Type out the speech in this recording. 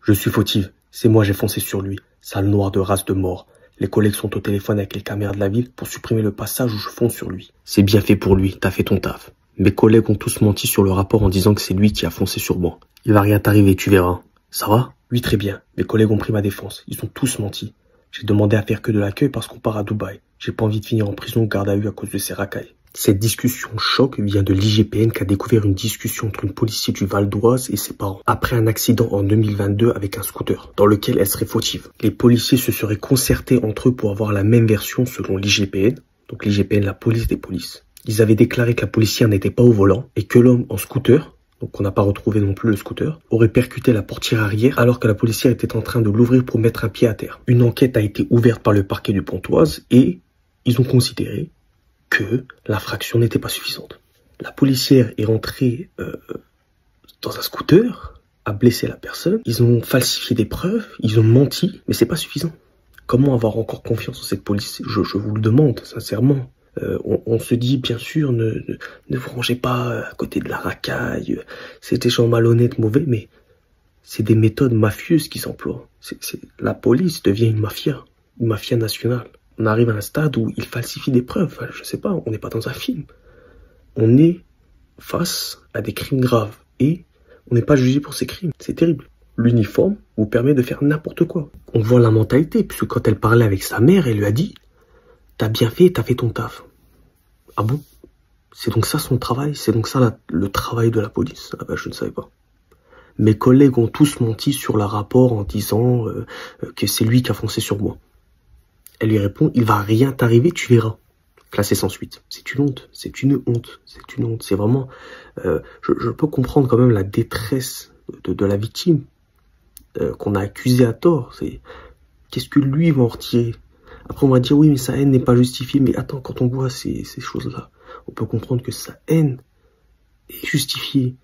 Je suis fautive. C'est moi, j'ai foncé sur lui. Sale noir de race de mort. Les collègues sont au téléphone avec les caméras de la ville pour supprimer le passage où je fonce sur lui. C'est bien fait pour lui, t'as fait ton taf. Mes collègues ont tous menti sur le rapport en disant que c'est lui qui a foncé sur moi. Il va rien t'arriver, tu verras. Ça va? Oui, très bien. Mes collègues ont pris ma défense. Ils ont tous menti. J'ai demandé à faire que de l'accueil parce qu'on part à Dubaï. J'ai pas envie de finir en prison ou garde à vue à cause de ces racailles. Cette discussion choc vient de l'IGPN qui a découvert une discussion entre une policier du Val d'Oise et ses parents après un accident en 2022 avec un scooter dans lequel elle serait fautive. Les policiers se seraient concertés entre eux pour avoir la même version selon l'IGPN, donc l'IGPN, la police des polices. Ils avaient déclaré que la policière n'était pas au volant et que l'homme en scooter, donc on n'a pas retrouvé non plus le scooter, aurait percuté la portière arrière alors que la policière était en train de l'ouvrir pour mettre un pied à terre. Une enquête a été ouverte par le parquet du Pontoise et ils ont considéré que l'infraction n'était pas suffisante. La policière est rentrée dans un scooter, a blessé la personne, ils ont falsifié des preuves, ils ont menti, mais c'est pas suffisant. Comment avoir encore confiance en cette police? Je vous le demande, sincèrement. On se dit, bien sûr, ne vous rangez pas à côté de la racaille, c'est des gens malhonnêtes, mauvais, mais c'est des méthodes mafieuses qui s'emploient. La police devient une mafia nationale. On arrive à un stade où il falsifie des preuves. Enfin, je sais pas, on n'est pas dans un film. On est face à des crimes graves et on n'est pas jugé pour ces crimes. C'est terrible. L'uniforme vous permet de faire n'importe quoi. On voit la mentalité, puisque quand elle parlait avec sa mère, elle lui a dit « T'as bien fait, t'as fait ton taf. » Ah bon? C'est donc ça son travail? C'est donc ça le travail de la police? Ah ben, je ne savais pas. Mes collègues ont tous menti sur le rapport en disant que c'est lui qui a foncé sur moi. Elle lui répond, il va rien t'arriver, tu verras. Classé sans suite. C'est une honte, c'est une honte, c'est une honte. C'est vraiment, je peux comprendre quand même la détresse de la victime qu'on a accusée à tort. C'est, qu'est-ce que lui va en retirer? Après on va dire, oui mais sa haine n'est pas justifiée. Mais attends, quand on voit ces choses-là, on peut comprendre que sa haine est justifiée.